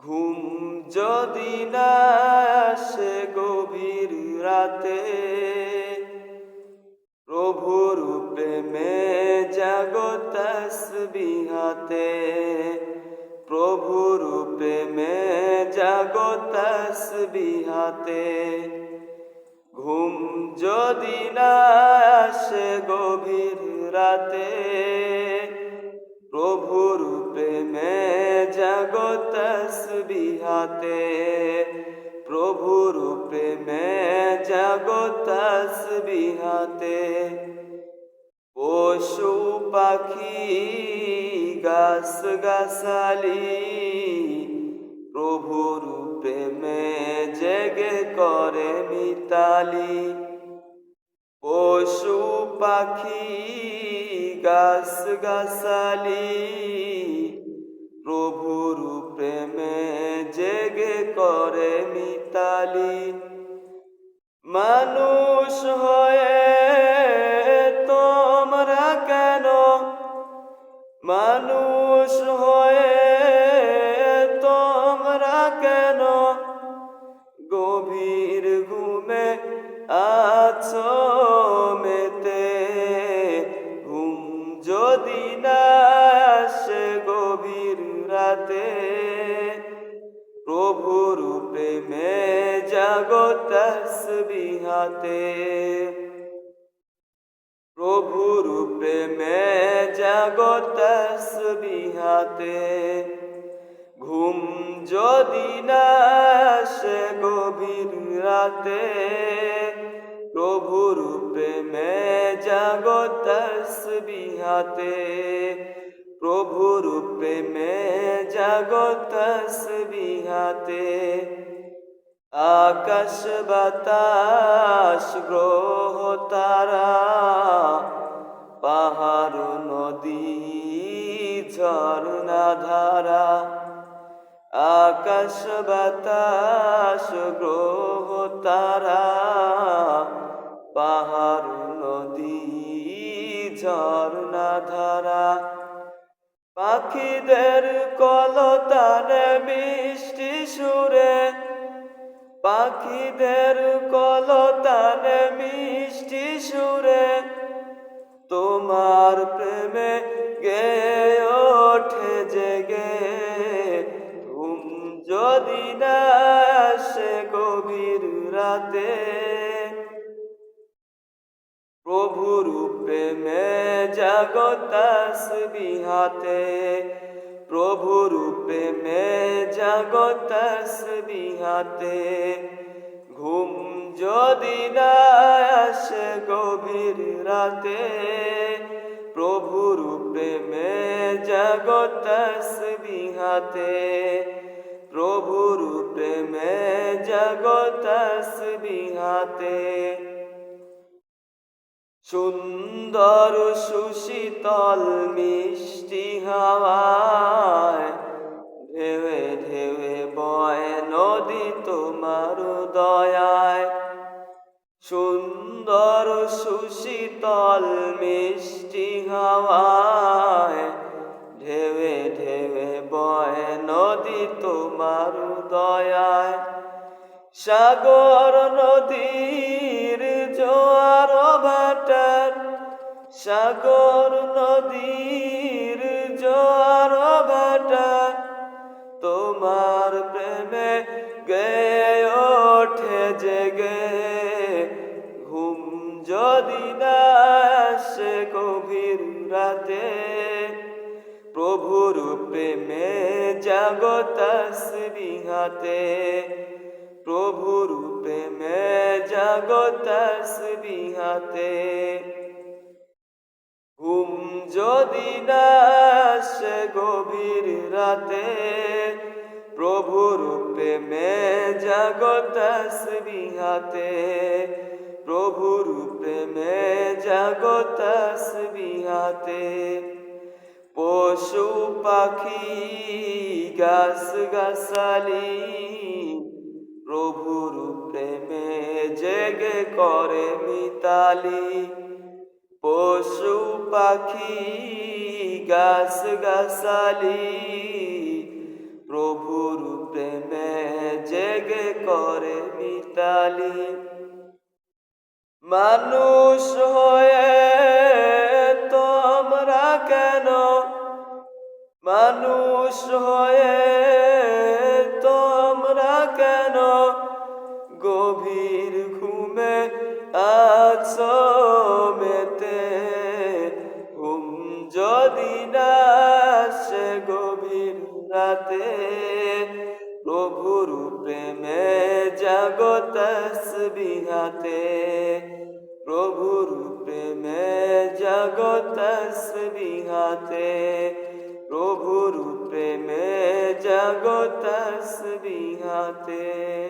ঘুম যদি না আসে গভীর রাতে, প্রভুর প্রেমে জাগো তাসবিহাতে। প্রভুর প্রেমে জাগো তাসবিহাতে। ঘুম যদি না আসে গভীর রাতে, প্রভুর প্রেমে জাগো তাসবিহাতে। প্রভুর প্রেমে জাগো তাসবিহাতে। পশু পাখি গাছ গাছালি, প্রভুর প্রেমে জেগে করে মিতালি। পশু পাখি গাছ গাছালি, প্রভুর প্রেমে জেগে করে মিতালি। মানুষ হয়ে তোমরা কেন, মানুষ হয়ে তোমরা কেন গভীর ঘুমে আছো মেতে। ঘুম যদি না আসে গভীর রাতে, প্রভুর প্রেমে জাগো তাসবিহাতে। প্রভুর প্রেমে জাগো তাসবিহাতে। ঘুম যদি না আসে গভীর রাতে, প্রভুর প্রেমে জাগো তাসবিহাতে। প্রভুর প্রেমে জাগো তাসবিহাতে। আকাশ বাতাস গ্রহ তারা, পাহাড় নদী ঝর্ণা ধারা। আকাশ বাতাস গ্রহ তারা, পাহাড় নদী ঝর্ণা ধারা। পাখিদের কলতানে মিষ্টি সুরে, পাখিদের কলতানে মিষ্টি সুরে, তোমার প্রেমে গেয়ে ওঠে জেগে। ঘুম যদি না আসে গভীর রাতে, প্রভুর প্রেমে জাগো তাসবিহাতে। প্রভুর প্রেমে জাগো তাসবিহাতে। ঘুম যদি না আসে গভীর রাতে, প্রভুর প্রেমে জাগো তাসবিহাতে। প্রভুর প্রেমে জাগো তাসবিহাতে। সুন্দর সুশীতল মিষ্টি হাওয়ায়, ঢেউে ঢেউে বয় নদী তোমার দয়ায়। সুন্দর সুশীতল মিষ্টি হাওয়ায়, ঢেউে ঢেউে বয় নদী তোমার দয়ায়। সাগর নদীর জোয়ার ভাটার, সাগর নদীর জোয়ার ভাটার, তোমার প্রেমে গেয়ে ওঠে জেগে। ঘুম যদি না আসে গভীর রাতে, প্রভুর প্রেমে জাগো তাসবিহাতে। প্রভুর প্রেমে জাগো তাসবিহাতে। ঘুম যদি না আসে গভীর রাতে, প্রভুর প্রেমে জাগো তাসবিহাতে। প্রভুর প্রেমে জাগো তাসবিহাতে। পশু পাখি গাছ গাছালি, প্রভুর প্রেমে জেগে করে মিতালি। পশু পাখি গাছ গাছালি, প্রভুর প্রেমে মিতালি মানুষ হয়ে তোমরা কেন মানুষ হয়ে তোমরা কেন গভীর ঘুমে আছো মেতে ঘুম যদি না আসে গভীর রাতে প্রভুর প্রেমে জাগো তসবিহাতে প্রভুর প্রেমে জাগো তসবিহাতে প্রভুর প্রেমে জাগো তসবিহাতে।